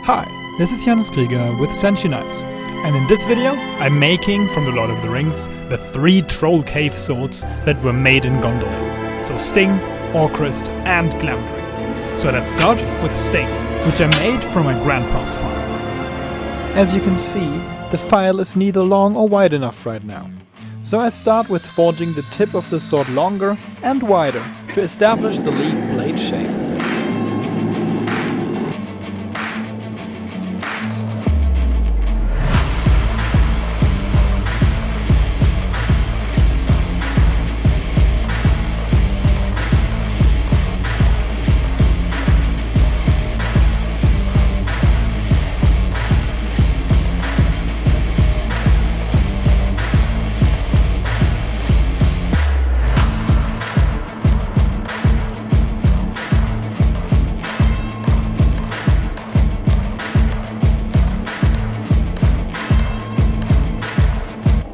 Hi, this is Johannes Krieger with senshi-knives, and in this video I'm making from the Lord of the Rings the 3 troll cave swords that were made in Gondolin. So Sting, Orcrist and Glamdring. So let's start with Sting, which I made from my grandpa's farm. As you can see, the file is neither long or wide enough right now. So I start with forging the tip of the sword longer and wider to establish the leaf blade shape.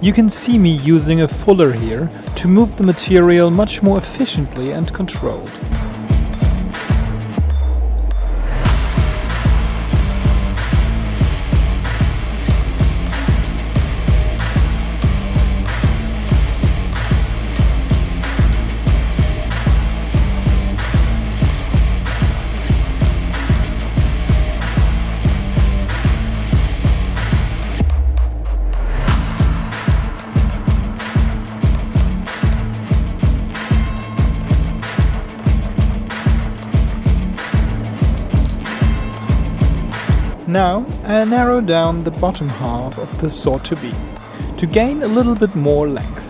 You can see me using a fuller here to move the material much more efficiently and controlled. Now I narrow down the bottom half of the sword to be, to gain a little bit more length.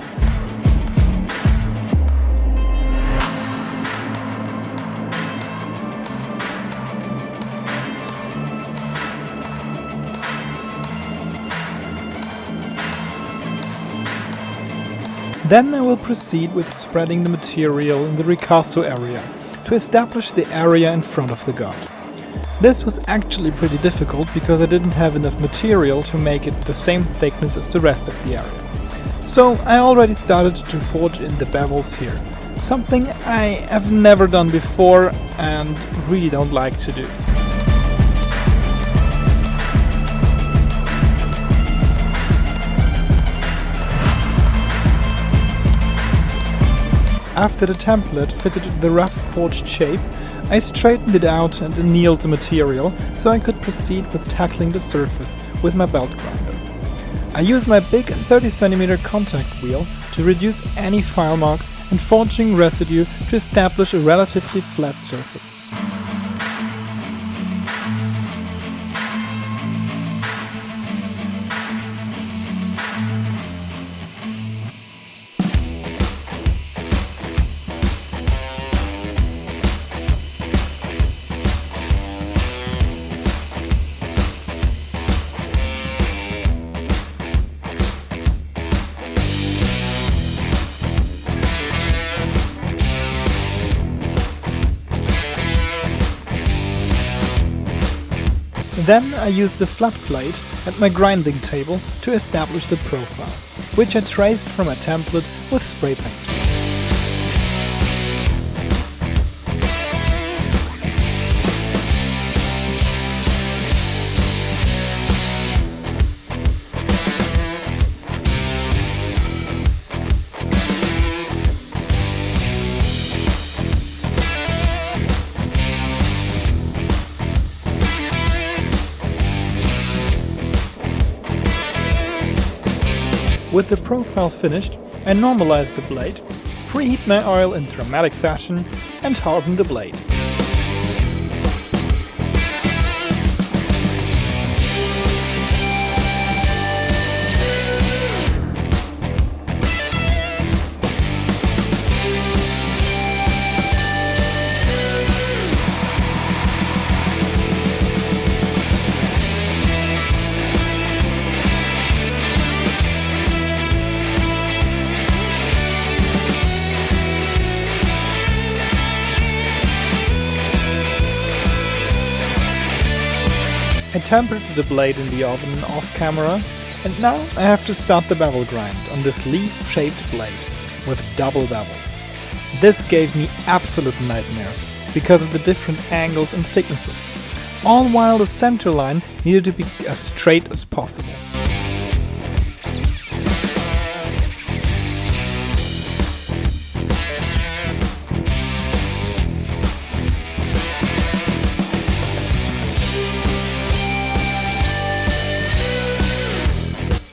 Then I will proceed with spreading the material in the ricasso area, to establish the area in front of the god. This was actually pretty difficult because I didn't have enough material to make it the same thickness as the rest of the area. So I already started to forge in the bevels here, something I have never done before and really don't like to do. After the template fitted the rough forged shape, I straightened it out and annealed the material so I could proceed with tackling the surface with my belt grinder. I used my big 30 cm contact wheel to reduce any file mark and forging residue to establish a relatively flat surface. Then I used the flat plate and my grinding table to establish the profile, which I traced from a template with spray paint. With the profile finished, I normalized the blade, preheat my oil in dramatic fashion and harden the blade. I tempered the blade in the oven off camera, and now I have to start the bevel grind on this leaf-shaped blade with double bevels. This gave me absolute nightmares because of the different angles and thicknesses. all while the center line needed to be as straight as possible.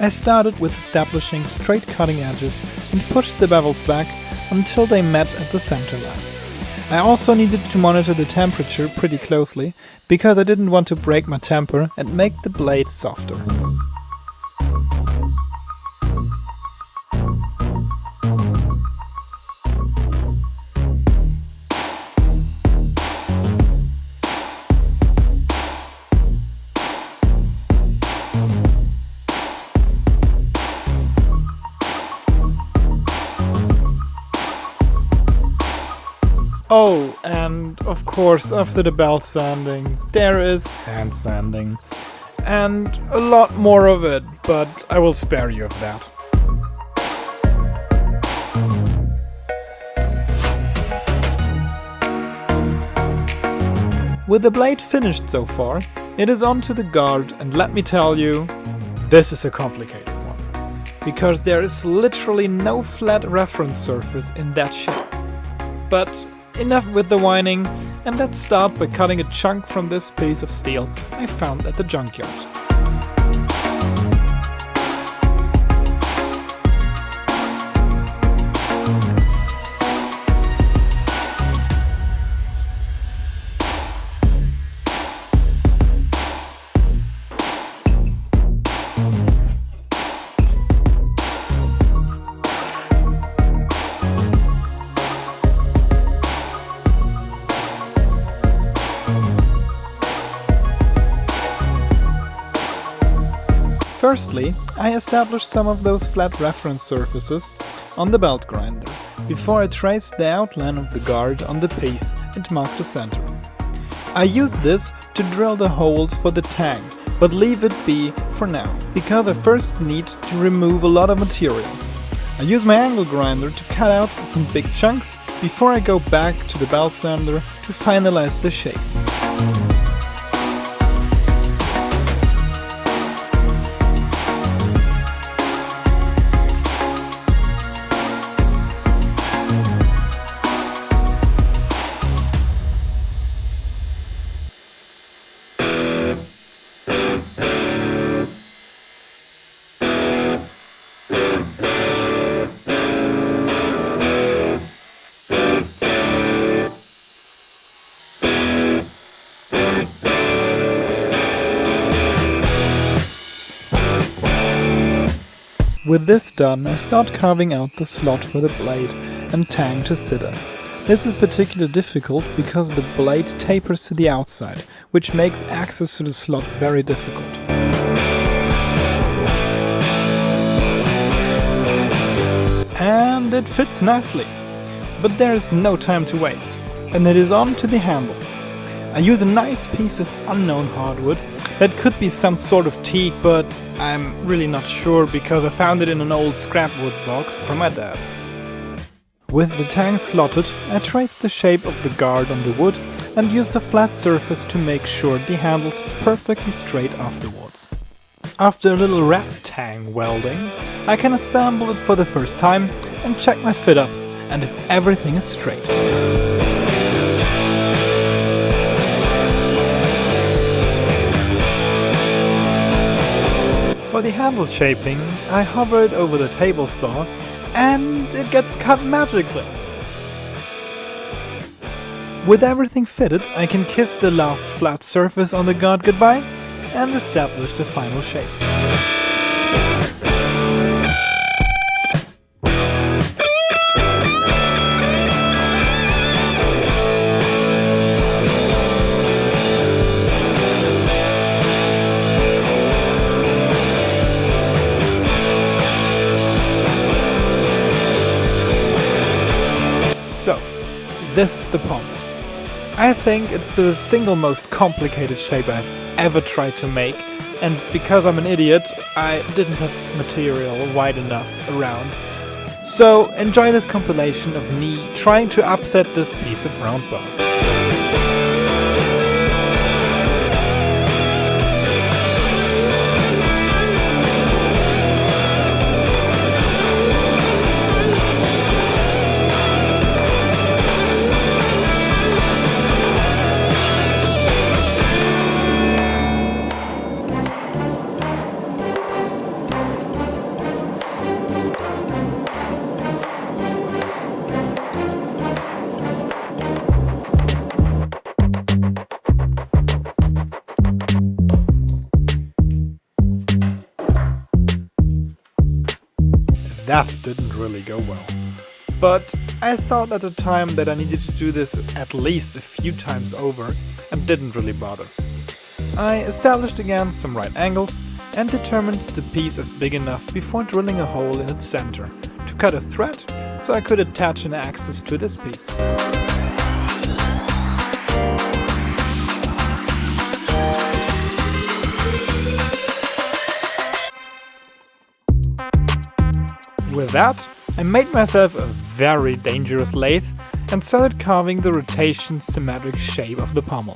I started with establishing straight cutting edges and pushed the bevels back until they met at the center line. I also needed to monitor the temperature pretty closely because I didn't want to break my temper and make the blade softer. Oh, and of course, after the belt sanding, there is hand sanding. And a lot more of it, but I will spare you of that. With the blade finished so far, it is on to the guard, and let me tell you, this is a complicated one. Because there is literally no flat reference surface in that shape. But enough with the whining, and let's start by cutting a chunk from this piece of steel I found at the junkyard. Firstly, I established some of those flat reference surfaces on the belt grinder, before I traced the outline of the guard on the piece and marked the center. I used this to drill the holes for the tang, but leave it be for now, because I first need to remove a lot of material. I use my angle grinder to cut out some big chunks before I go back to the belt sander to finalize the shape. With this done, I start carving out the slot for the blade and tang to sit in. This is particularly difficult because the blade tapers to the outside, which makes access to the slot very difficult. And it fits nicely. But there is no time to waste, and it is on to the handle. I use a nice piece of unknown hardwood. That could be some sort of teak, but I'm really not sure because I found it in an old scrap wood box from my dad. With the tang slotted, I traced the shape of the guard on the wood and used a flat surface to make sure the handle sits perfectly straight afterwards. After a little rat tang welding, I can assemble it for the first time and check my fit-ups and if everything is straight. For the handle shaping, I hover it over the table saw and it gets cut magically. With everything fitted, I can kiss the last flat surface on the guard goodbye and establish the final shape. So, this is the pommel. I think it's the single most complicated shape I've ever tried to make, and because I'm an idiot, I didn't have material wide enough around. So enjoy this compilation of me trying to upset this piece of round bone. that didn't really go well. But I thought at the time that I needed to do this at least a few times over and didn't really bother. I established again some right angles and determined the piece as big enough before drilling a hole in its center to cut a thread so I could attach an axis to this piece. With that, I made myself a very dangerous lathe and started carving the rotation symmetric shape of the pommel.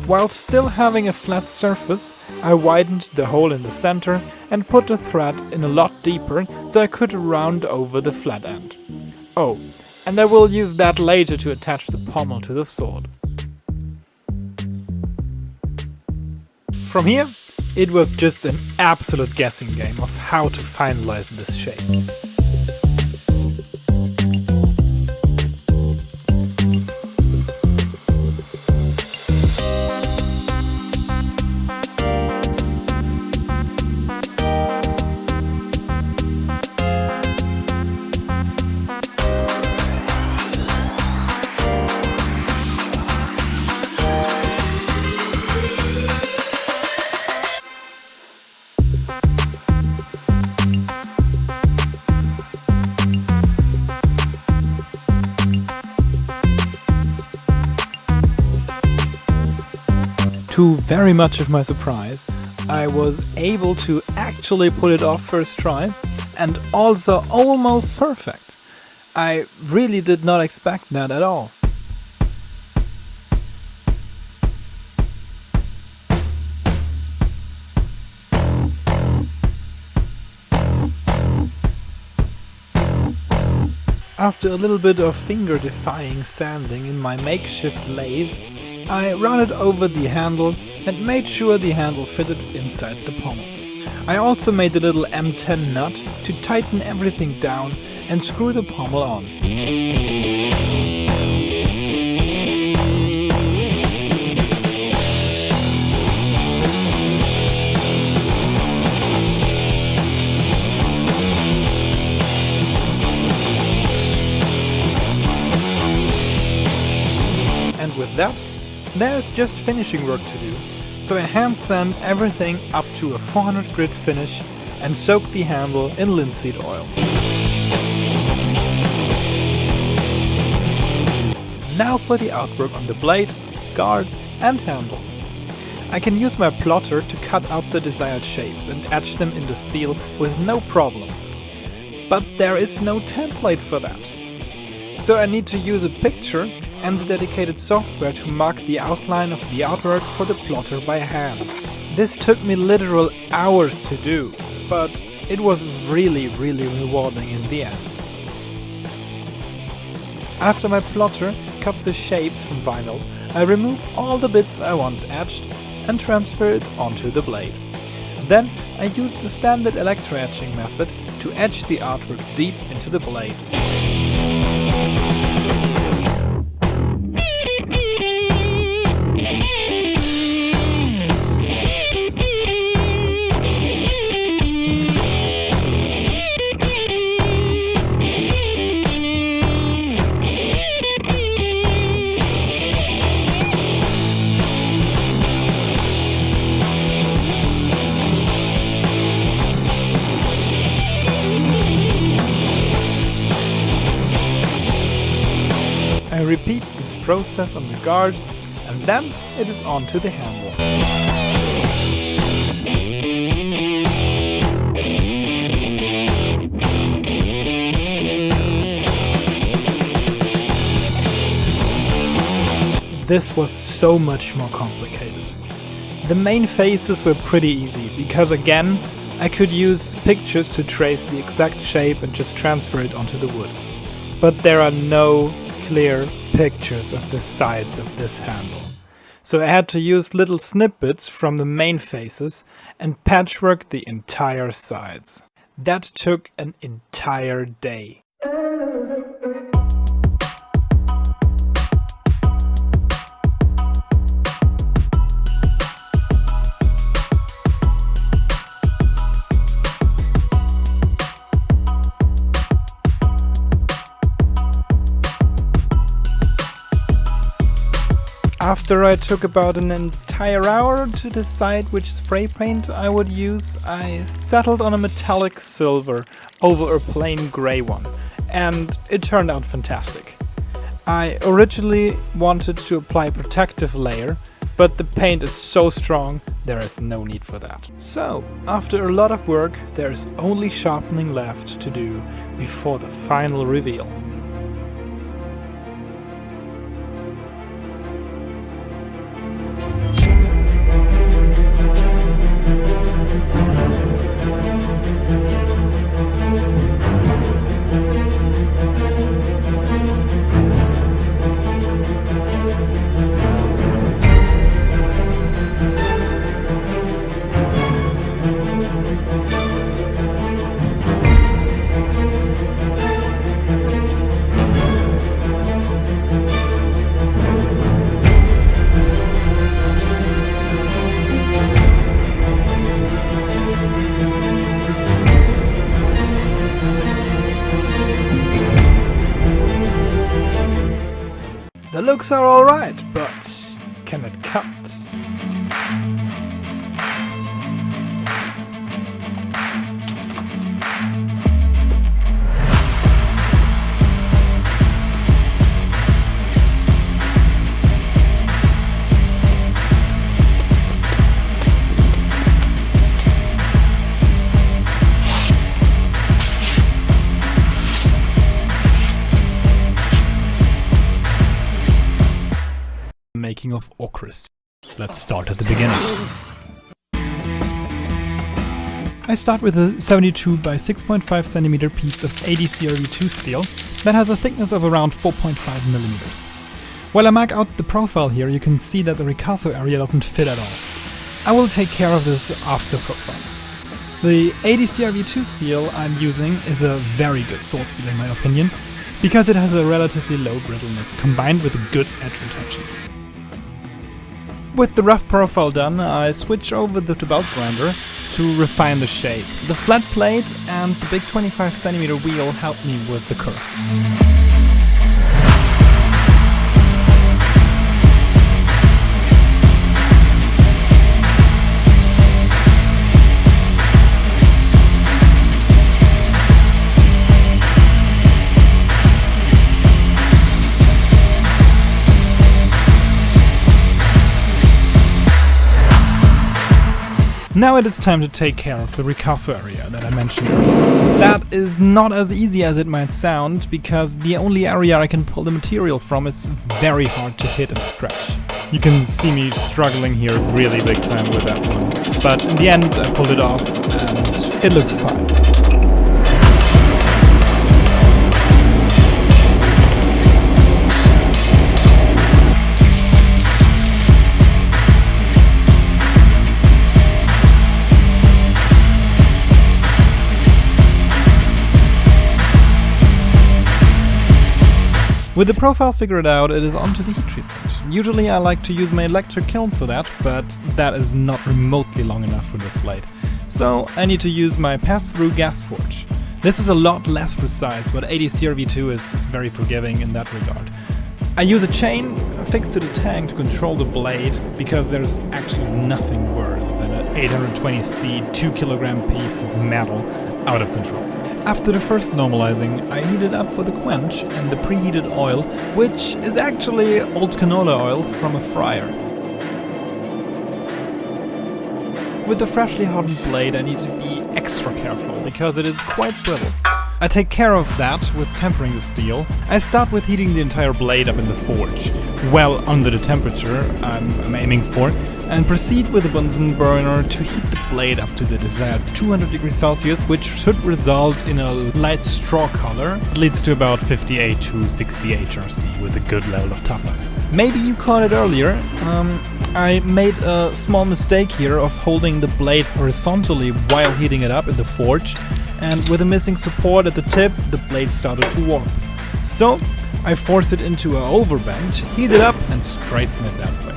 While still having a flat surface, I widened the hole in the center and put the thread in a lot deeper so I could round over the flat end. Oh, and I will use that later to attach the pommel to the sword. From here, it was just an absolute guessing game of how to finalize this shape. To very much of my surprise, I was able to actually pull it off first try, and also almost perfect. I really did not expect that at all. After a little bit of finger-defying sanding in my makeshift lathe, I rounded over the handle and made sure the handle fitted inside the pommel. I also made a little M10 nut to tighten everything down and screw the pommel on. And with that, there's just finishing work to do, so I hand sand everything up to a 400 grit finish and soak the handle in linseed oil. Now for the artwork on the blade, guard and handle. I can use my plotter to cut out the desired shapes and etch them into steel with no problem. But there is no template for that. So I need to use a picture and the dedicated software to mark the outline of the artwork for the plotter by hand. This took me literal hours to do, but it was really rewarding in the end. After my plotter cut the shapes from vinyl, I remove all the bits I want etched and transfer it onto the blade. Then I use the standard electro-etching method to etch the artwork deep into the blade. I repeat this process on the guard, and then it is on to the handle. This was so much more complicated. The main faces were pretty easy, because again, I could use pictures to trace the exact shape and just transfer it onto the wood. But there are no clear pictures of the sides of this handle. So I had to use little snippets from the main faces and patchwork the entire sides. That took an entire day. After I took about an entire hour to decide which spray paint I would use, I settled on a metallic silver over a plain grey one, and it turned out fantastic. I originally wanted to apply a protective layer, but the paint is so strong there is no need for that. So, after a lot of work, there is only sharpening left to do before the final reveal. The looks are alright, but can it cut? Making of Orcrist. Let's start at the beginning. I start with a 72 by 6.5 centimeter piece of ADCRV2 steel that has a thickness of around 4.5 millimeters. While I mark out the profile here, you can see that the ricasso area doesn't fit at all. I will take care of this after profiling. The ADCRV2 steel I'm using is a very good sword steel in my opinion, because it has a relatively low brittleness combined with a good edge retention. With the rough profile done, I switch over to the belt grinder to refine the shape. The flat plate and the big 25 centimeter wheel help me with the curves. Now it is time to take care of the ricasso area that I mentioned earlier. That is not as easy as it might sound, because the only area I can pull the material from is very hard to hit and stretch. You can see me struggling here really big time with that one, but in the end I pulled it off and it looks fine. With the profile figured out, it is onto the heat treatment. Usually I like to use my electric kiln for that, but that is not remotely long enough for this blade. So I need to use my pass-through gas forge. This is a lot less precise, but ADCRV2 is very forgiving in that regard. I use a chain fixed to the tank to control the blade, because there's actually nothing worse than an 820C 2 kilogram piece of metal out of control. After the first normalizing, I heated up for the quench and the preheated oil, which is actually old canola oil from a fryer. With the freshly hardened blade I need to be extra careful, because it is quite brittle. I take care of that with tempering the steel. I start with heating the entire blade up in the forge, well under the temperature I'm aiming for, and proceed with the Bunsen burner to heat the blade up to the desired 200 degrees Celsius, which should result in a light straw color. It leads to about 58 to 60 HRC with a good level of toughness. Maybe you caught it earlier, I made a small mistake here of holding the blade horizontally while heating it up in the forge, and with a missing support at the tip, the blade started to warp. So I forced it into an overbend, heat it up and straighten it that way.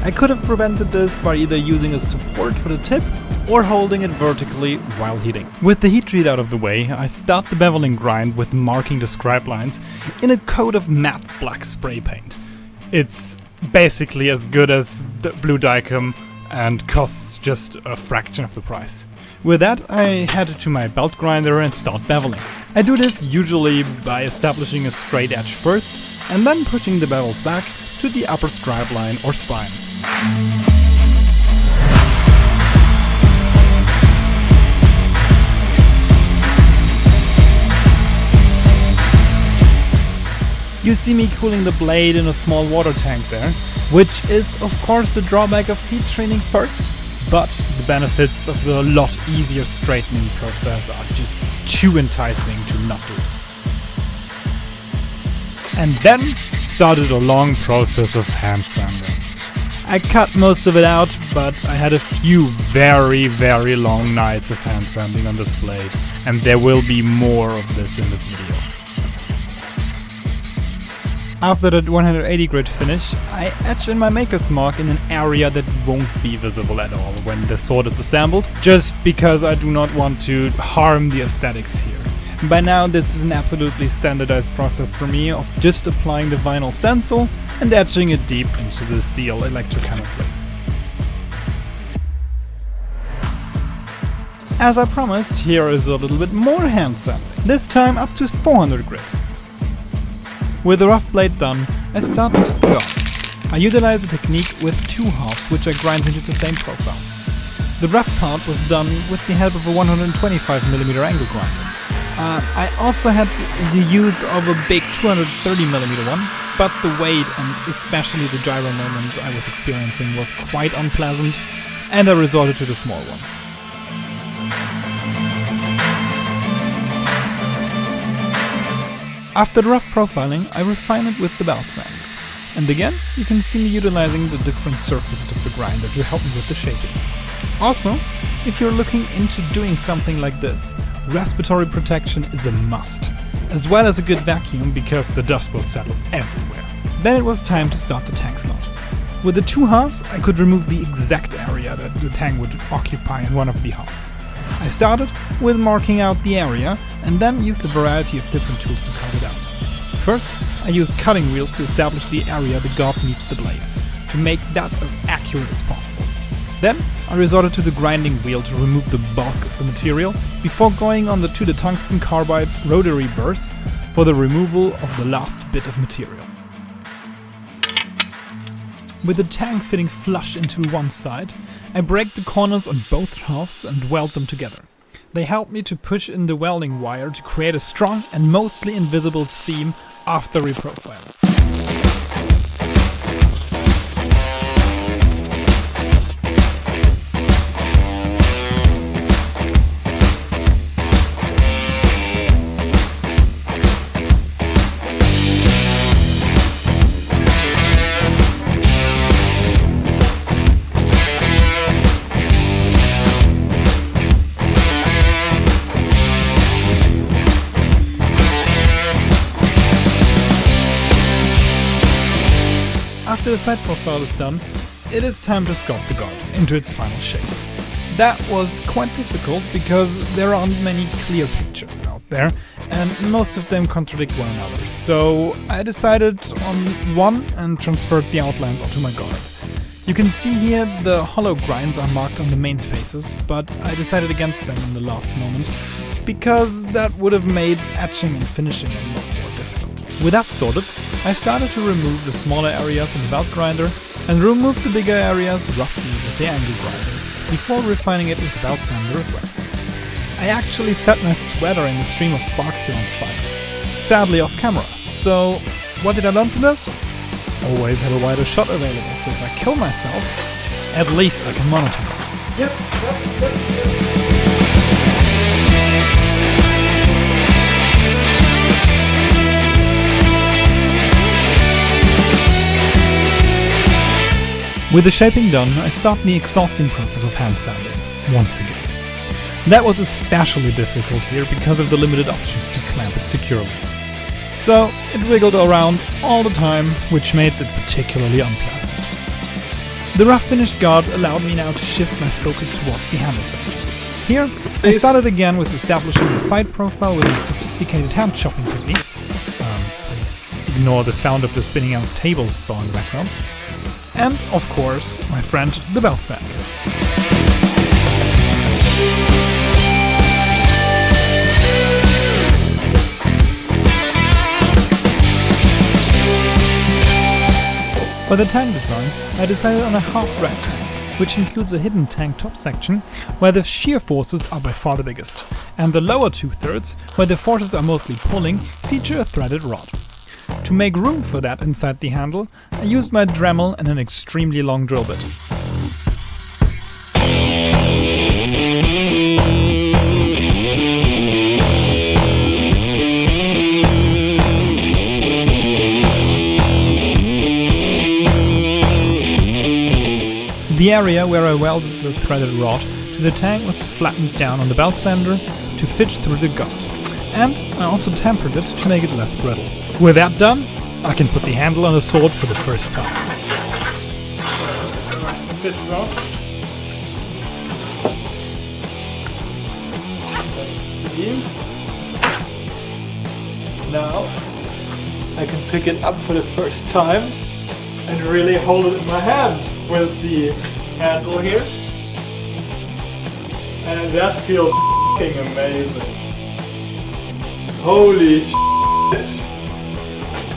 I could have prevented this by either using a support for the tip or holding it vertically while heating. With the heat treat out of the way, I start the beveling grind with marking the scribe lines in a coat of matte black spray paint. It's basically as good as the blue diecom and costs just a fraction of the price. With that, I head to my belt grinder and start beveling. I do this usually by establishing a straight edge first and then pushing the bevels back to the upper scribe line or spine. You see me cooling the blade in a small water tank there, which is of course the drawback of heat treating first, but the benefits of the lot easier straightening process are just too enticing to not do. And then started a long process of hand sanding. I cut most of it out, but I had a few very long nights of hand sanding on this blade, and there will be more of this in this video. After that 180 grit finish, I etch in my maker's mark in an area that won't be visible at all when the sword is assembled, just because I do not want to harm the aesthetics here. By now this is an absolutely standardized process for me of just applying the vinyl stencil and etching it deep into the steel electrochemically. As I promised, here is a little bit more hand sanding, this time up to 400 grit. With the rough blade done, I start with the guard. I utilize a technique with two halves which I grind into the same profile. The rough part was done with the help of a 125mm angle grinder. I also had the use of a big 230mm one, but the weight and especially the gyro moment I was experiencing was quite unpleasant, and I resorted to the small one. After the rough profiling, I refine it with the belt sand. And again, you can see me utilizing the different surfaces of the grinder to help me with the shaping. Also, if you're looking into doing something like this, respiratory protection is a must, as well as a good vacuum because the dust will settle everywhere. Then it was time to start the tank slot. With the two halves, I could remove the exact area that the tank would occupy in one of the halves. I started with marking out the area and then used a variety of different tools to cut it out. First, I used cutting wheels to establish the area the guard meets the blade, to make that as accurate as possible. Then, I resorted to the grinding wheel to remove the bulk of the material before going on to the tungsten carbide rotary burrs for the removal of the last bit of material. With the tank fitting flush into one side, I break the corners on both halves and weld them together. They help me to push in the welding wire to create a strong and mostly invisible seam after reprofiling. After the side profile is done, it is time to sculpt the guard into its final shape. That was quite difficult because there aren't many clear pictures out there and most of them contradict one another, so I decided on one and transferred the outlines onto my guard. You can see here the hollow grinds are marked on the main faces, but I decided against them in the last moment because that would have made etching and finishing a lot more difficult. With that sorted, I started to remove the smaller areas in the belt grinder and remove the bigger areas roughly with the angle grinder, before refining it with the belt sander as well. I actually set my sweater in a stream of sparks here on fire, sadly off camera, so what did I learn from this? Always have a wider shot available, so if I kill myself, at least I can monitor it. Yep. With the shaping done, I start the exhausting process of hand sanding, once again. That was especially difficult here because of the limited options to clamp it securely. So it wiggled around all the time, which made it particularly unpleasant. The rough finished guard allowed me now to shift my focus towards the handle section. Here, I started again with establishing the side profile with a sophisticated hand chopping technique. Please ignore the sound of the spinning out table saw in the background. and, of course, my friend the belt sander. For the tank design, I decided on a half red tank, which includes a hidden tank top section, where the shear forces are by far the biggest, and the lower 2/3, where the forces are mostly pulling, feature a threaded rod. To make room for that inside the handle, I used my Dremel and an extremely long drill bit. The area where I welded the threaded rod to the tank was flattened down on the belt sander to fit through the gut, and I also tempered it to make it less brittle. With that done, I can put the handle on the sword for the first time. Fits on. Let's see. Now I can pick it up for the first time and really hold it in my hand with the handle here. And that feels f***ing amazing. Holy shit!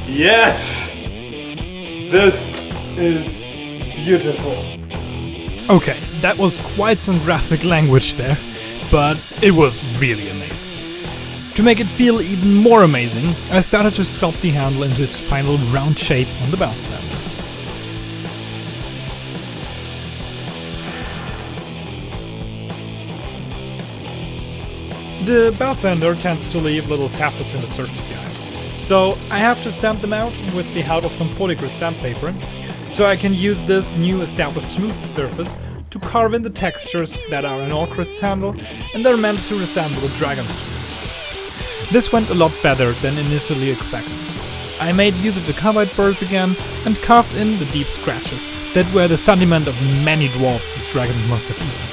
Yes! This is beautiful. Okay, that was quite some graphic language there, but it was really amazing. To make it feel even more amazing, I started to sculpt the handle into its final round shape on the belt sander. The belt sander tends to leave little facets in the surface behind, so I have to sand them out with the help of some 40 grit sandpaper, so I can use this new established smooth surface to carve in the textures that are in Orcrist's handle and are meant to resemble a dragon's tooth. This went a lot better than initially expected. I made use of the carbide birds again and carved in the deep scratches that were the sediment of many dwarfs the dragons must have eaten.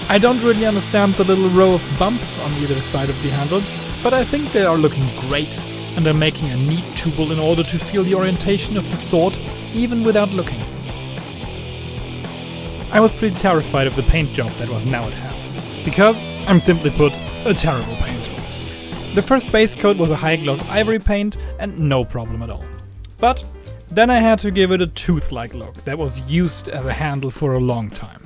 I don't really understand the little row of bumps on either side of the handle, but I think they are looking great, and I'm making a neat tool in order to feel the orientation of the sword, even without looking. I was pretty terrified of the paint job that was now at hand, because I'm simply put, a terrible painter. The first base coat was a high gloss ivory paint, and no problem at all. But then I had to give it a tooth-like look that was used as a handle for a long time.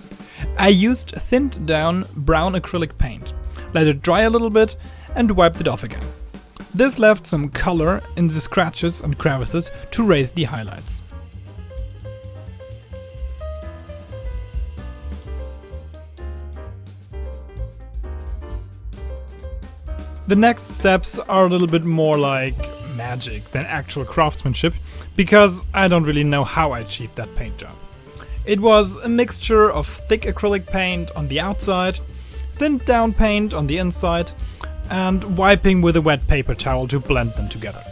I used thinned down brown acrylic paint, let it dry a little bit, and wiped it off again. This left some color in the scratches and crevices to raise the highlights. The next steps are a little bit more like magic than actual craftsmanship, because I don't really know how I achieved that paint job. It was a mixture of thick acrylic paint on the outside, thinned down paint on the inside, and wiping with a wet paper towel to blend them together.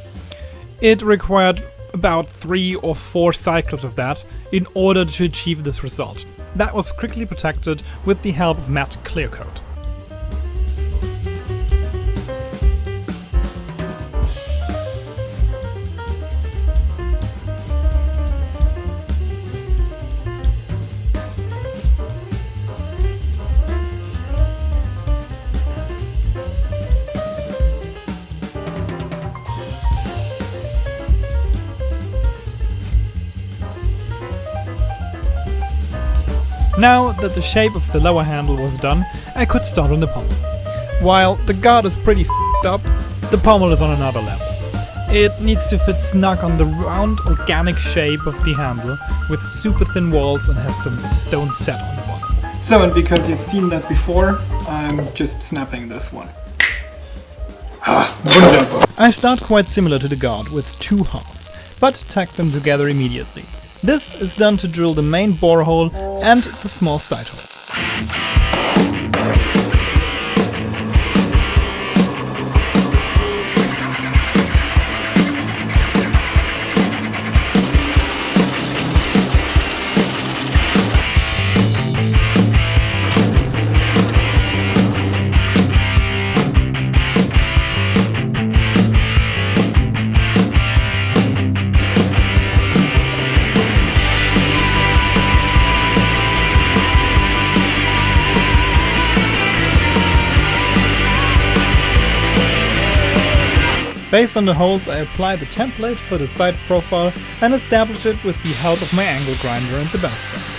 It required about 3 or 4 cycles of that in order to achieve this result. That was quickly protected with the help of matte clear coat. Now that the shape of the lower handle was done, I could start on the pommel. While the guard is pretty f***ed up, the pommel is on another level. It needs to fit snug on the round, organic shape of the handle with super thin walls and has some stone set on the bottom. So, and because you've seen that before, I'm just snapping this one. I start quite similar to the guard with 2 halves, but tack them together immediately. This is done to drill the main borehole and the small side hole. Based on the holes, I apply the template for the side profile and establish it with the help of my angle grinder and the belt saw.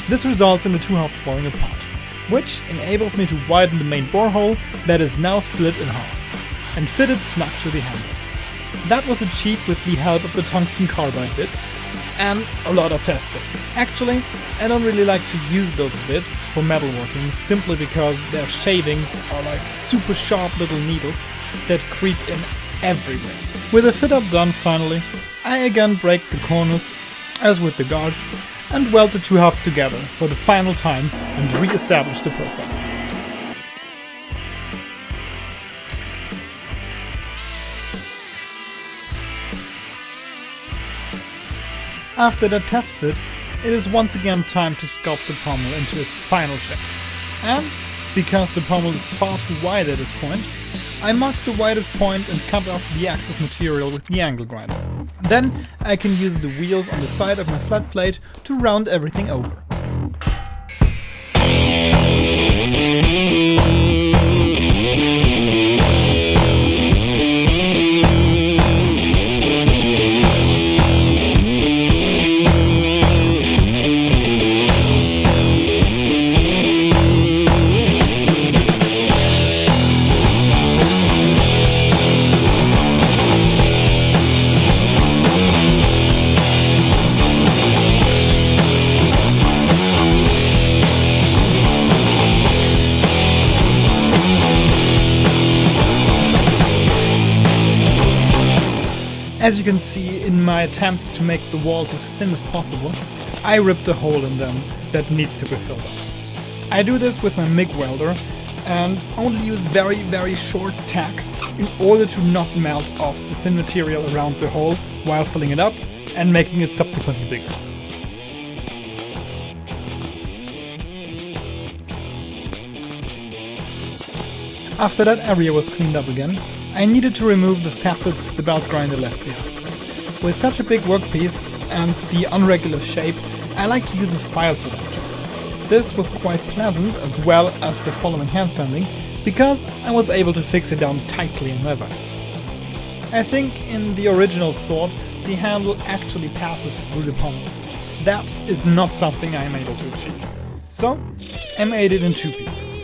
This results in the two halves falling apart, which enables me to widen the main borehole that is now split in half, and fit it snug to the handle. That was achieved with the help of the tungsten carbide bits and a lot of test fit. Actually, I don't really like to use those bits for metalworking simply because their shavings are like super sharp little needles that creep in everywhere. With the fit up done finally, I again break the corners, as with the guard, and weld the two halves together for the final time and re-establish the profile. After that test fit, it is once again time to sculpt the pommel into its final shape. And because the pommel is far too wide at this point, I mark the widest point and cut off the excess material with the angle grinder. Then I can use the wheels on the side of my flat plate to round everything over. As you can see, in my attempts to make the walls as thin as possible, I ripped a hole in them that needs to be filled up. I do this with my MIG welder and only use very short tacks in order to not melt off the thin material around the hole while filling it up and making it subsequently bigger. After that area was cleaned up again, I needed to remove the facets the belt grinder left behind. With such a big workpiece and the unregular shape, I like to use a file for that job. This was quite pleasant as well as the following hand sanding, because I was able to fix it down tightly in my vise. I think in the original sword, the handle actually passes through the pommel. That is not something I am able to achieve. So, I made it in two pieces.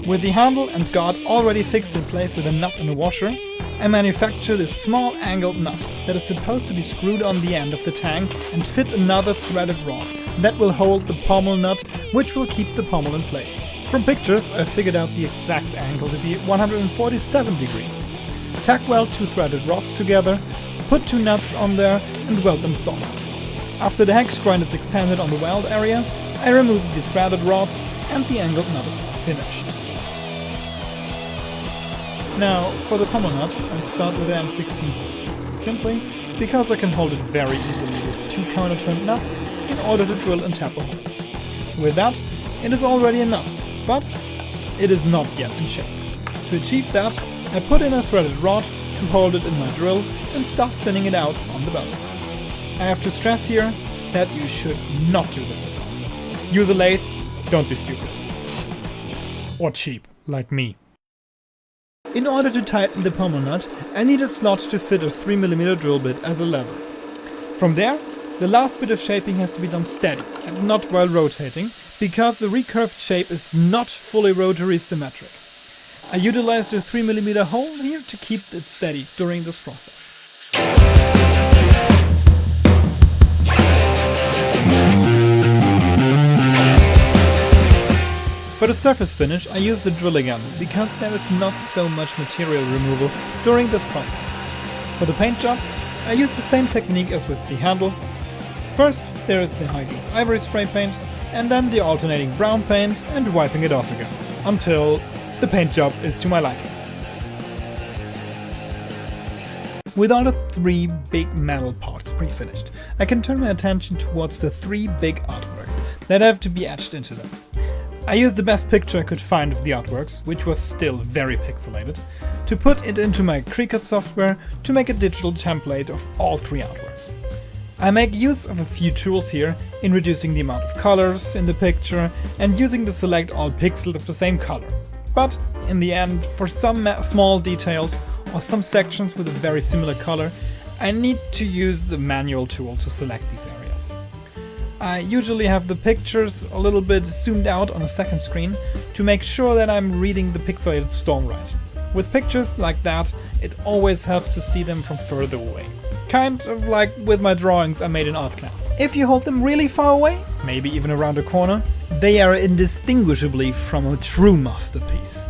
With the handle and guard already fixed in place with a nut and a washer, I manufactured a small angled nut that is supposed to be screwed on the end of the tang and fit another threaded rod that will hold the pommel nut, which will keep the pommel in place. From pictures, I figured out the exact angle to be 147 degrees. Tack weld two threaded rods together, put two nuts on there and weld them solid. After the hex grind is extended on the weld area, I remove the threaded rods and the angled nut is finished. Now, for the pommel nut, I start with an M16 bolt, simply because I can hold it very easily with two counter-turned nuts in order to drill and tap a hole. With that, it is already a nut, but it is not yet in shape. To achieve that, I put in a threaded rod to hold it in my drill and start thinning it out on the belt. I have to stress here that you should not do this at all. Use a lathe, don't be stupid. Or cheap, like me. In order to tighten the pommel nut, I need a slot to fit a 3mm drill bit as a lever. From there, the last bit of shaping has to be done steady and not while rotating, because the recurved shape is not fully rotary symmetric. I utilized a 3mm hole here to keep it steady during this process. For the surface finish, I use the drill again, because there is not so much material removal during this process. For the paint job, I use the same technique as with the handle. First, there is the high gloss ivory spray paint, and then the alternating brown paint and wiping it off again, until the paint job is to my liking. With all the three big metal parts pre-finished, I can turn my attention towards the three big artworks that have to be etched into them. I used the best picture I could find of the artworks, which was still very pixelated, to put it into my Cricut software to make a digital template of all 3 artworks. I make use of a few tools here in reducing the amount of colors in the picture and using the select all pixels of the same color. But in the end, for some small details or some sections with a very similar color, I need to use the manual tool to select these areas. I usually have the pictures a little bit zoomed out on a second screen to make sure that I'm reading the pixelated stone right. With pictures like that, it always helps to see them from further away. Kind of like with my drawings I made in art class. If you hold them really far away, maybe even around a corner, they are indistinguishably from a true masterpiece.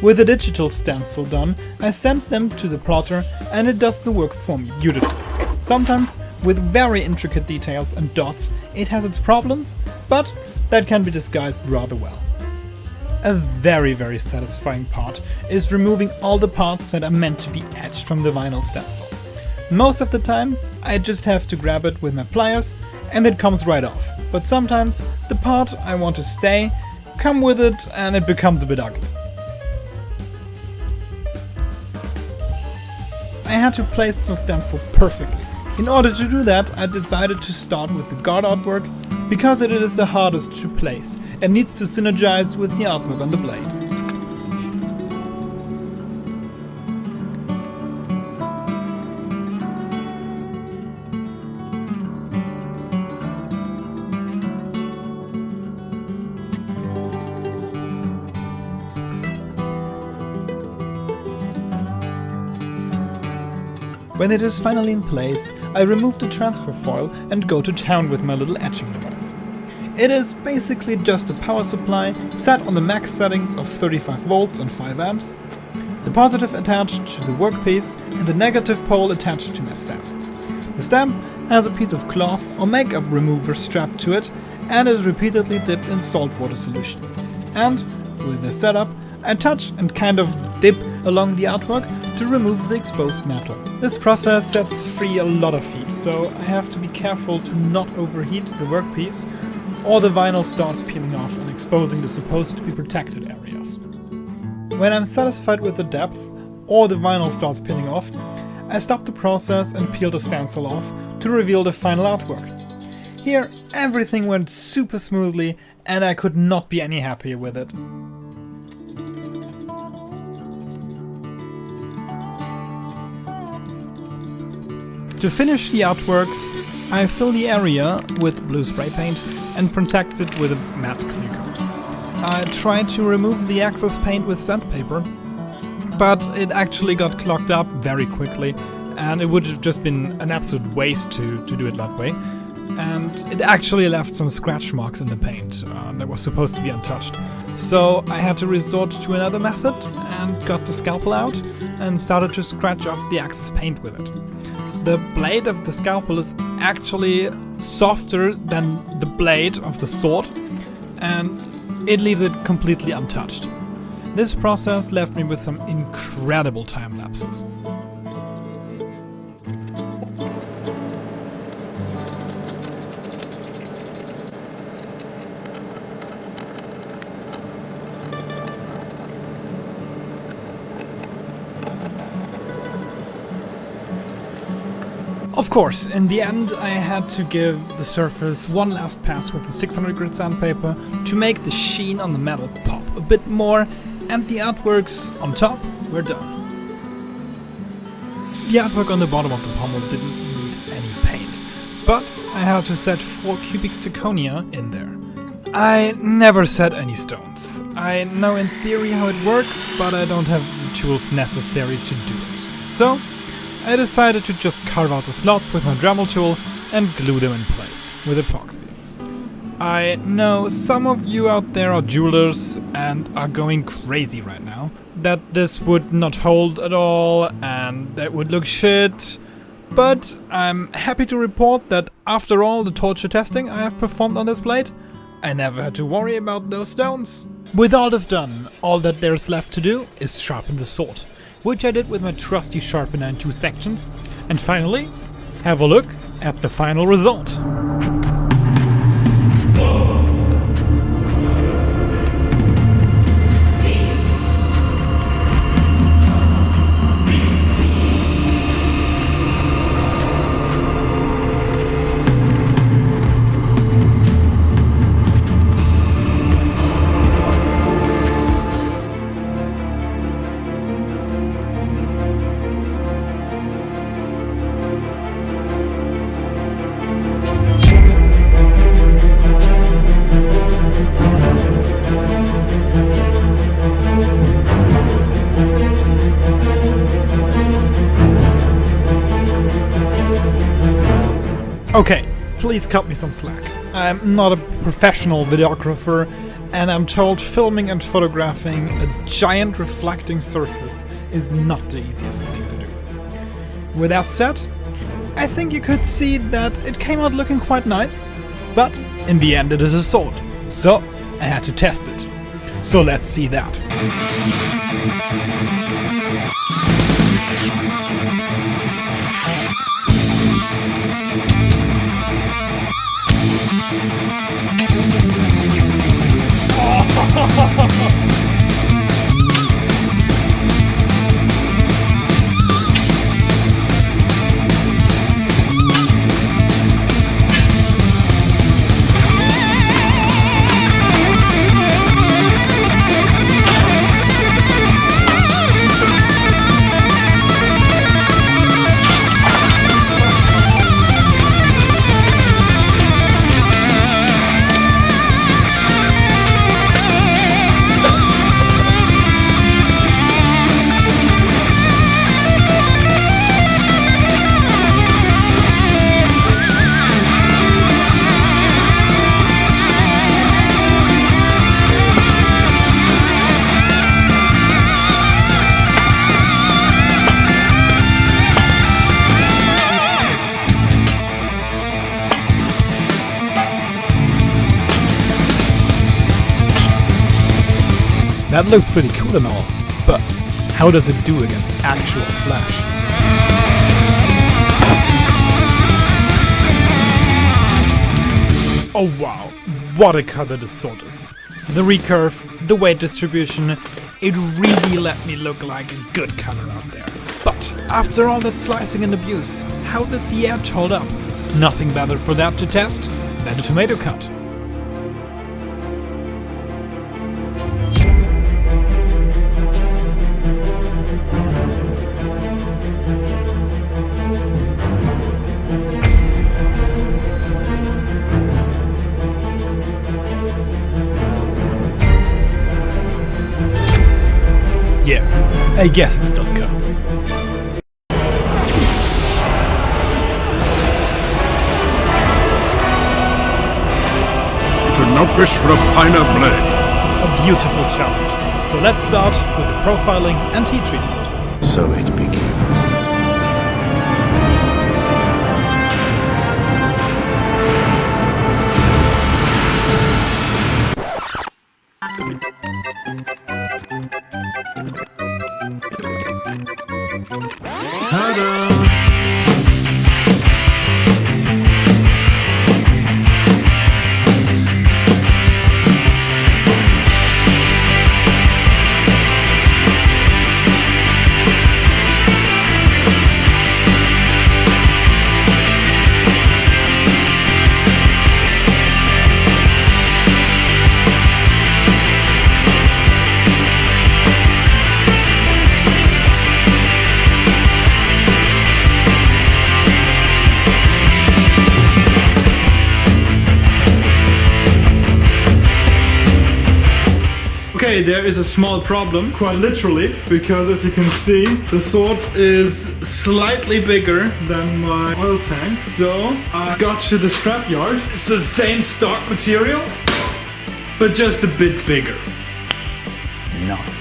With a digital stencil done, I send them to the plotter and it does the work for me beautifully. Sometimes, with very intricate details and dots, it has its problems, but that can be disguised rather well. A very satisfying part is removing all the parts that are meant to be etched from the vinyl stencil. Most of the time, I just have to grab it with my pliers and it comes right off. But sometimes, the part I want to stay come with it and it becomes a bit ugly. I had to place the stencil perfectly. In order to do that, I decided to start with the guard artwork because it is the hardest to place and needs to synergize with the artwork on the blade. When it is finally in place, I remove the transfer foil and go to town with my little etching device. It is basically just a power supply set on the max settings of 35 volts and 5 amps, the positive attached to the workpiece and the negative pole attached to my stamp. The stamp has a piece of cloth or makeup remover strapped to it and is repeatedly dipped in saltwater solution. And with this setup, I touch and kind of dip along the artwork to remove the exposed metal. This process sets free a lot of heat, so I have to be careful to not overheat the workpiece or the vinyl starts peeling off and exposing the supposed to be protected areas. When I'm satisfied with the depth or the vinyl starts peeling off, I stop the process and peel the stencil off to reveal the final artwork. Here everything went super smoothly and I could not be any happier with it. To finish the artworks, I fill the area with blue spray paint and protect it with a matte clear coat. I tried to remove the excess paint with sandpaper, but it actually got clogged up very quickly and it would have just been an absolute waste to do it that way. And it actually left some scratch marks in the paint that was supposed to be untouched. So I had to resort to another method and got the scalpel out and started to scratch off the excess paint with it. The blade of the scalpel is actually softer than the blade of the sword and it leaves it completely untouched. This process left me with some incredible time lapses. Of course, in the end I had to give the surface one last pass with the 600 grit sandpaper to make the sheen on the metal pop a bit more, and the artworks on top were done. The artwork on the bottom of the pommel didn't need any paint, but I had to set 4 cubic zirconia in there. I never set any stones. I know in theory how it works, but I don't have the tools necessary to do it. So I decided to just carve out the slots with my Dremel tool and glue them in place with epoxy. I know some of you out there are jewelers and are going crazy right now that this would not hold at all and that would look shit, but I'm happy to report that after all the torture testing I have performed on this blade, I never had to worry about those stones. With all this done, all that there's left to do is sharpen the sword, which I did with my trusty sharpener in 2 sections, and finally, have a look at the final result. Okay, please cut me some slack. I'm not a professional videographer, and I'm told filming and photographing a giant reflecting surface is not the easiest thing to do. With that said, I think you could see that it came out looking quite nice, but in the end it is a sword, so I had to test it. So let's see that. That looks pretty cool and all, but how does it do against actual flesh? Oh wow, what a cutter this sword is. The recurve, the weight distribution, it really let me look like a good cutter out there. But after all that slicing and abuse, how did the edge hold up? Nothing better for that to test than a tomato cut. Yeah, I guess it still cuts. You could not wish for a finer blade. A beautiful challenge. So let's start with the profiling and heat treatment. So it begins. Okay, there is a small problem, quite literally, because as you can see, the sword is slightly bigger than my oil tank. So I got to the scrapyard. It's the same stock material, but just a bit bigger. Nice.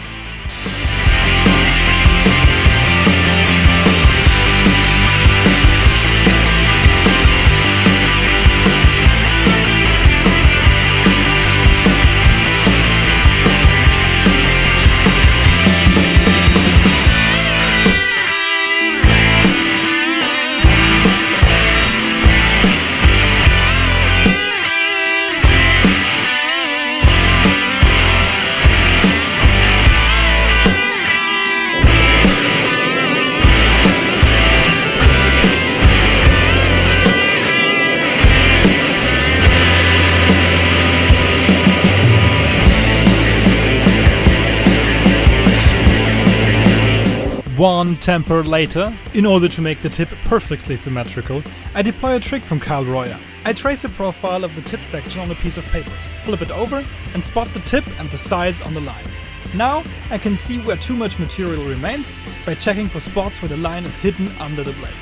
One temper later, in order to make the tip perfectly symmetrical, I deploy a trick from Carl Royer. I trace a profile of the tip section on a piece of paper, flip it over, and spot the tip and the sides on the lines. Now I can see where too much material remains by checking for spots where the line is hidden under the blade.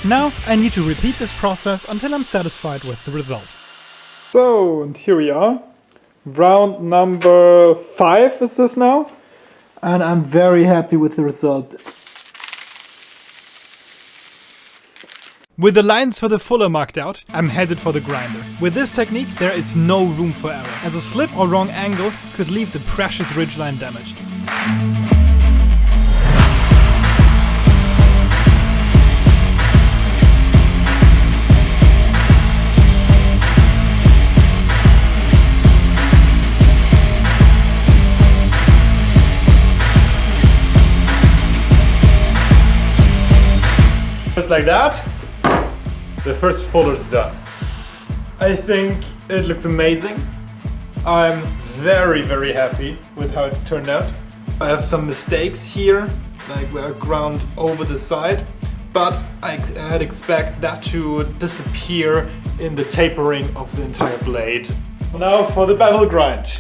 Now I need to repeat this process until I'm satisfied with the result. So, and here we are. Round number 5 is this now. And I'm very happy with the result. With the lines for the fuller marked out, I'm headed for the grinder. With this technique, there is no room for error, as a slip or wrong angle could leave the precious ridgeline damaged. Just like that, the first folder's done. I think it looks amazing. I'm very, very happy with how it turned out. I have some mistakes here, like where I ground over the side, but I'd expect that to disappear in the tapering of the entire blade. Now for the bevel grind.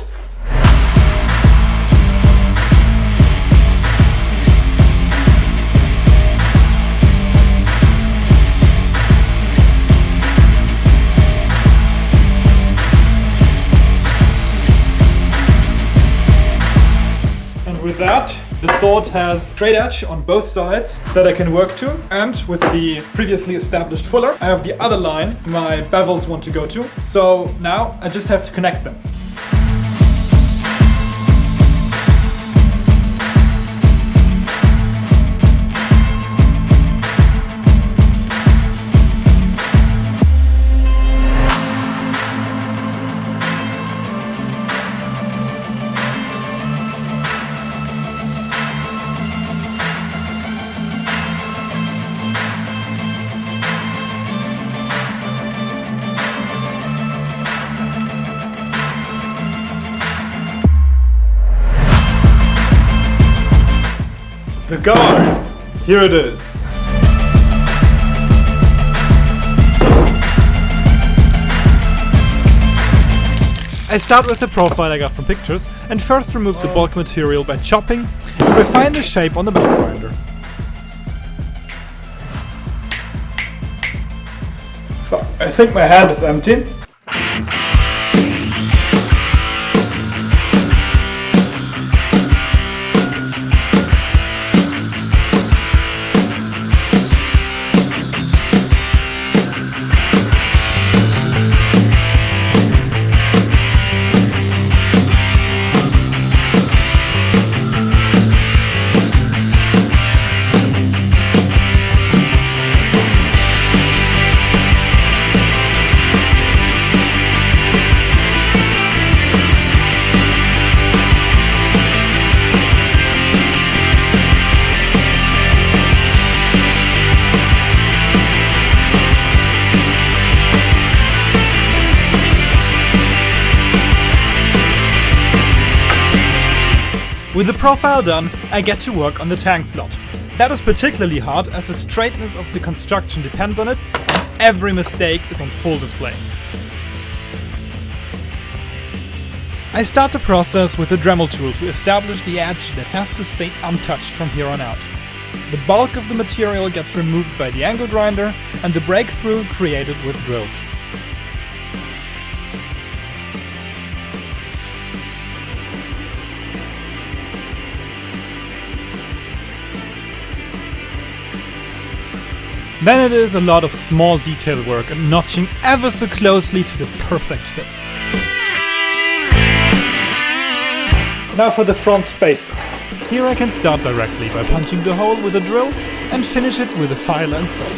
With that, the sword has straight edge on both sides that I can work to, and with the previously established fuller, I have the other line my bevels want to go to, so now I just have to connect them. The guard! Here it is. I start with the profile I got from pictures and first remove the bulk material by chopping and refine the shape on the belt grinder. Fuck, I think my hand is empty. With the profile done, I get to work on the tank slot. That is particularly hard as the straightness of the construction depends on it, and every mistake is on full display. I start the process with the Dremel tool to establish the edge that has to stay untouched from here on out. The bulk of the material gets removed by the angle grinder and the breakthrough created with drills. Then it is a lot of small detail work and notching ever so closely to the perfect fit. Now for the front space. Here I can start directly by punching the hole with a drill and finish it with a file and saw.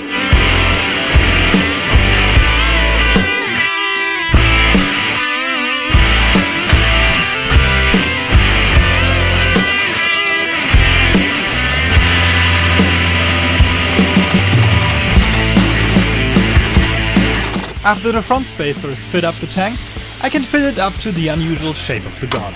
After the front spacers fit up the tank, I can fill it up to the unusual shape of the god.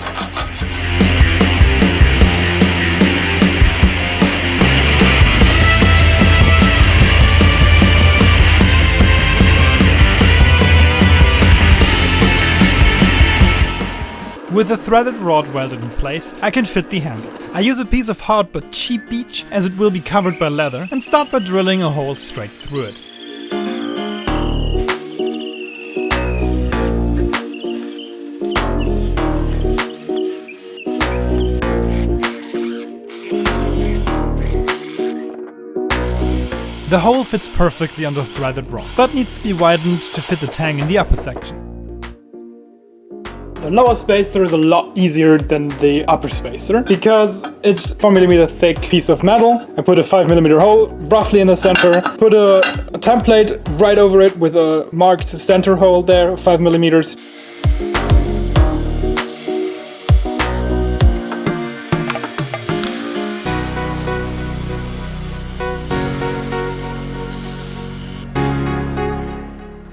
With the threaded rod welded in place, I can fit the handle. I use a piece of hard but cheap beech as it will be covered by leather and start by drilling a hole straight through it. The hole fits perfectly on the threaded rod, but needs to be widened to fit the tang in the upper section. The lower spacer is a lot easier than the upper spacer because it's 4mm thick piece of metal. I put a 5mm hole roughly in the center, put a template right over it with a marked center hole there, 5mm.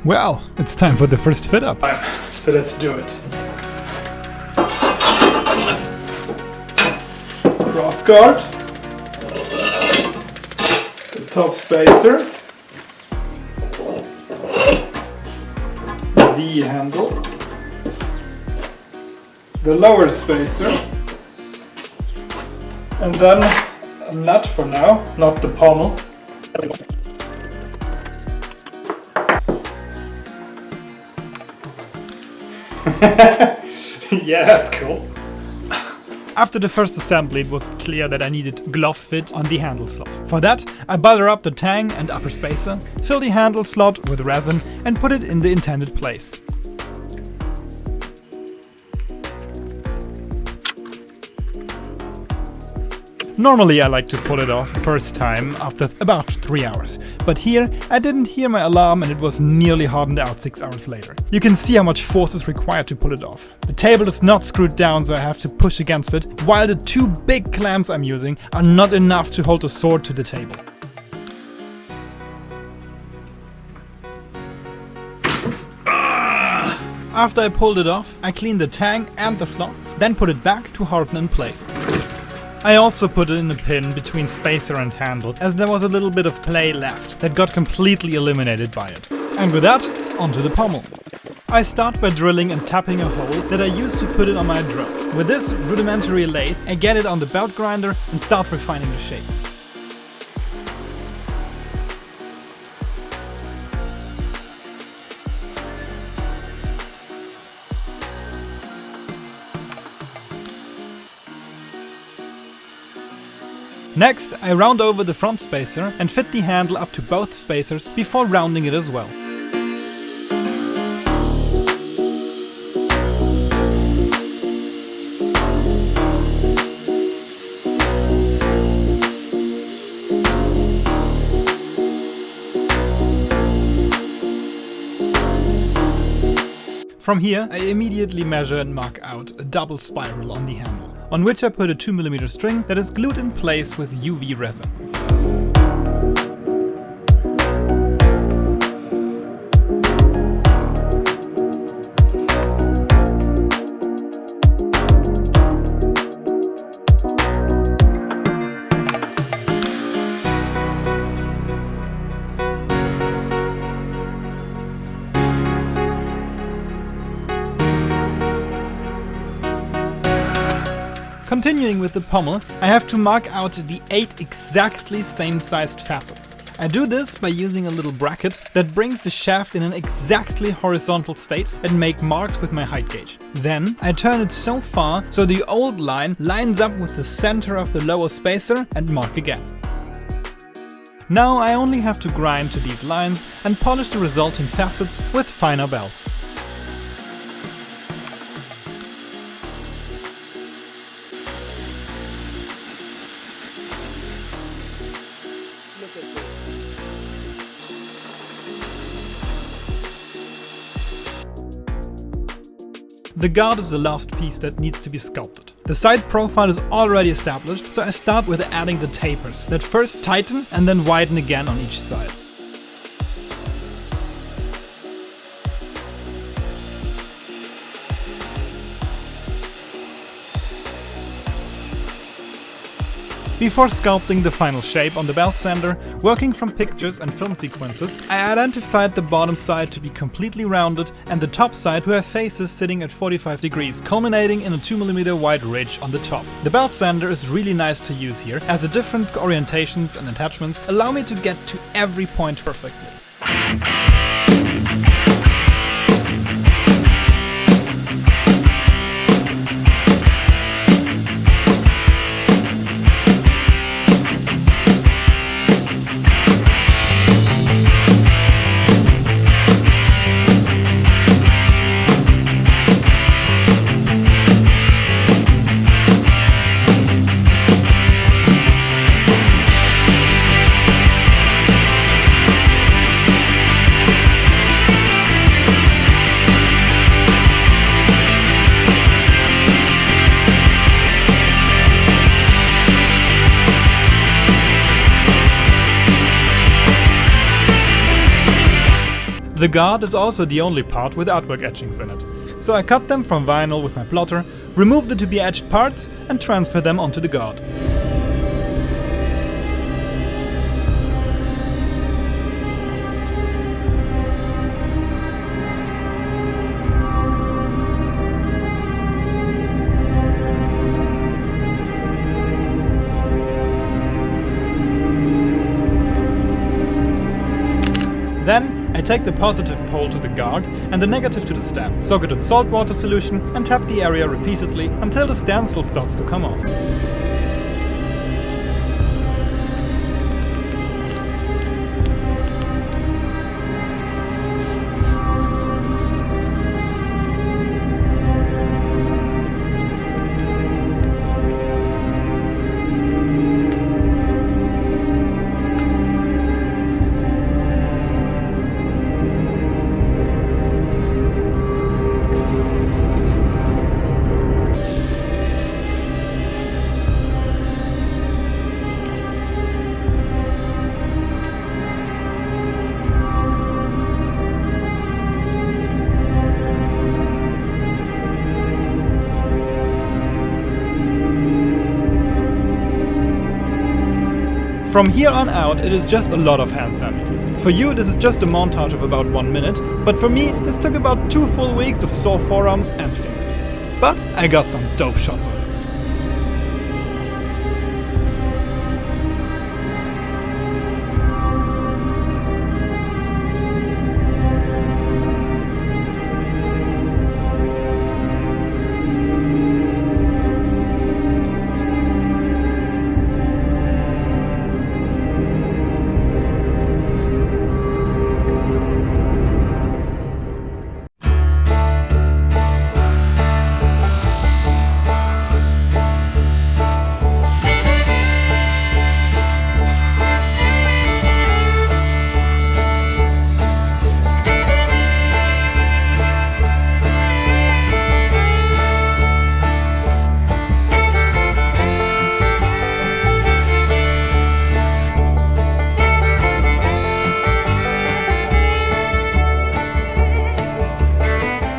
Well, it's time for the first fit up. So let's do it. Cross guard, the top spacer, the handle, the lower spacer, and then a nut for now, not the pommel. Yeah, that's cool. After the first assembly, it was clear that I needed glove fit on the handle slot. For that, I butter up the tang and upper spacer, fill the handle slot with resin and put it in the intended place. Normally I like to pull it off first time after about 3 hours, but here I didn't hear my alarm and it was nearly hardened out 6 hours later. You can see how much force is required to pull it off. The table is not screwed down, so I have to push against it, while the 2 big clamps I'm using are not enough to hold the sword to the table. After I pulled it off, I cleaned the tang and the slot, then put it back to harden in place. I also put it in a pin between spacer and handle, as there was a little bit of play left that got completely eliminated by it. And with that, onto the pommel. I start by drilling and tapping a hole that I used to put it on my drill. With this rudimentary lathe, I get it on the belt grinder and start refining the shape. Next, I round over the front spacer and fit the handle up to both spacers before rounding it as well. From here, I immediately measure and mark out a double spiral on the handle, on which I put a 2mm string that is glued in place with UV resin. Continuing with the pommel, I have to mark out the 8 exactly same-sized facets. I do this by using a little bracket that brings the shaft in an exactly horizontal state and make marks with my height gauge. Then I turn it so far so the old line lines up with the center of the lower spacer and mark again. Now I only have to grind to these lines and polish the resulting facets with finer belts. The guard is the last piece that needs to be sculpted. The side profile is already established, so I start with adding the tapers that first tighten and then widen again on each side. Before sculpting the final shape on the belt sander, working from pictures and film sequences, I identified the bottom side to be completely rounded and the top side to have faces sitting at 45 degrees, culminating in a 2mm wide ridge on the top. The belt sander is really nice to use here, as the different orientations and attachments allow me to get to every point perfectly. The guard is also the only part with artwork etchings in it, so I cut them from vinyl with my plotter, removed the to be etched parts and transfer them onto the guard. Then I take the positive pole to the guard and the negative to the stem, soak it in saltwater solution and tap the area repeatedly until the stencil starts to come off. From here on out, it is just a lot of hand sanding. For you, this is just a montage of about 1 minute, but for me, this took about 2 full weeks of sore forearms and fingers. But I got some dope shots on it.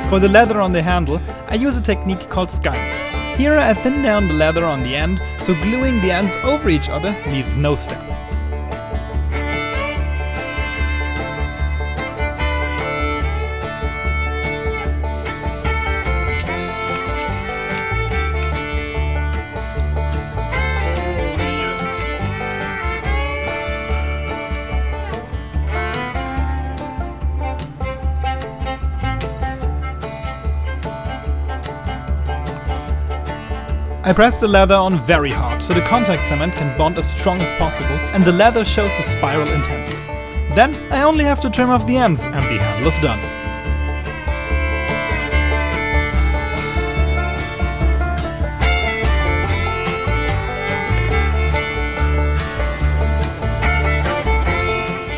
For the leather on the handle, I use a technique called skyming. Here I thin down the leather on the end, so gluing the ends over each other leaves no step. I press the leather on very hard so the contact cement can bond as strong as possible and the leather shows the spiral intensely. Then I only have to trim off the ends and the handle is done.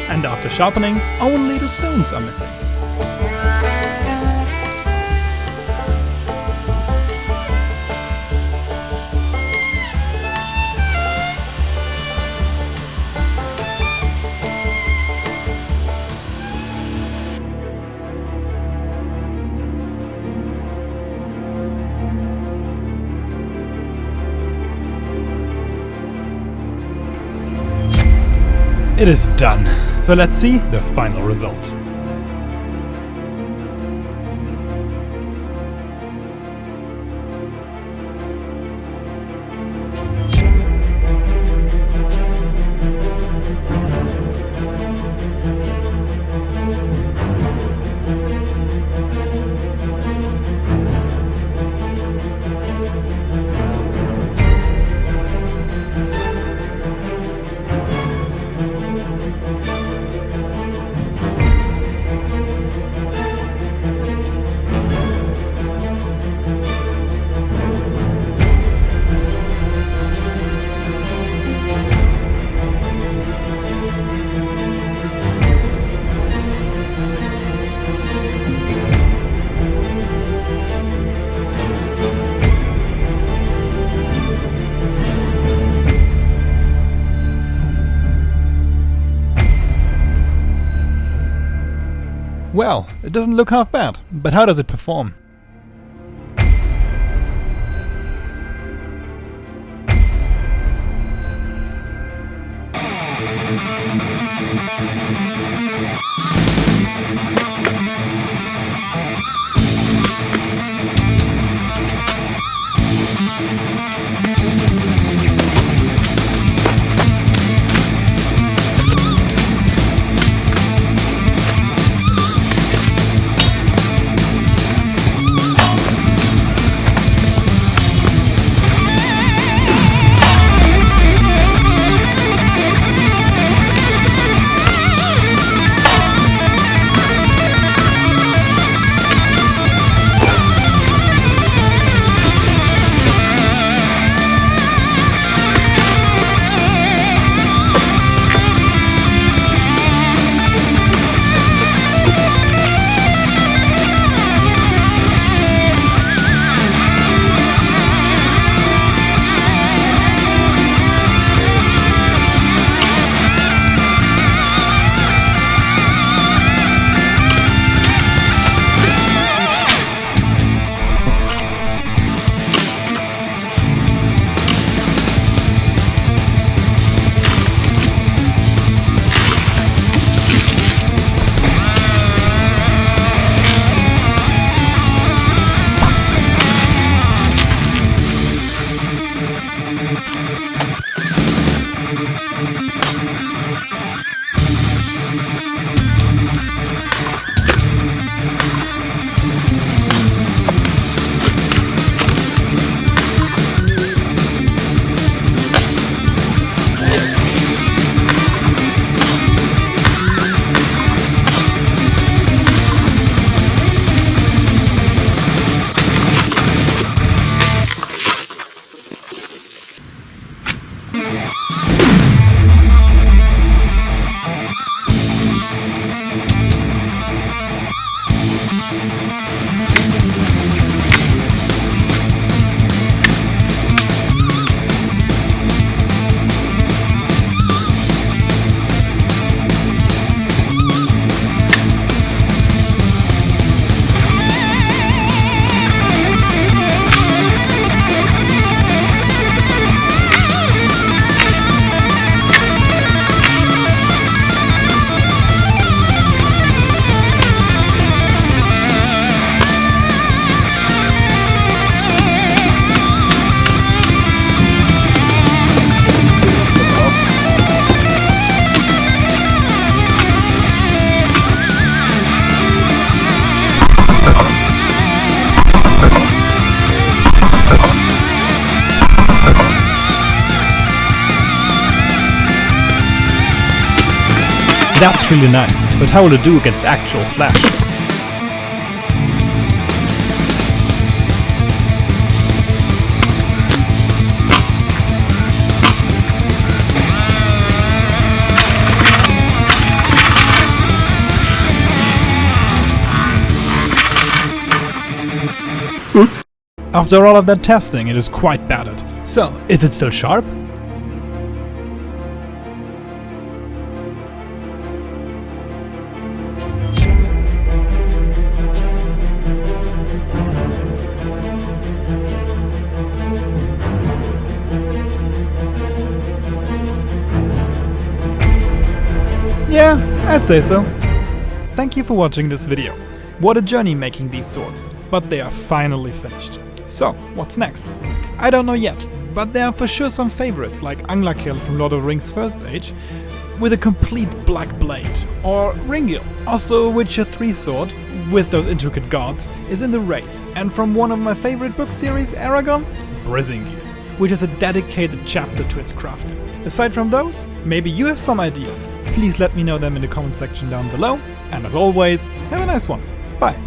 And after sharpening, only the stones are missing. it is done. So let's see the final result. Well, it doesn't look half bad, but how does it perform? That's really nice, but how will it do against actual flesh? Oops. After all of that testing, it is quite battered. So, is it still sharp? I'd say so. Thank you for watching this video. What a journey making these swords, but they are finally finished. So, what's next? I don't know yet, but there are for sure some favorites like Anglakil from Lord of the Rings First Age, with a complete black blade, or Ringil, also a Witcher 3 sword, with those intricate guards, is in the race, and from one of my favorite book series, Aragon, Brisingil, which has a dedicated chapter to its crafting. Aside from those, maybe you have some ideas. Please let me know them in the comment section down below, and as always, have a nice one. Bye!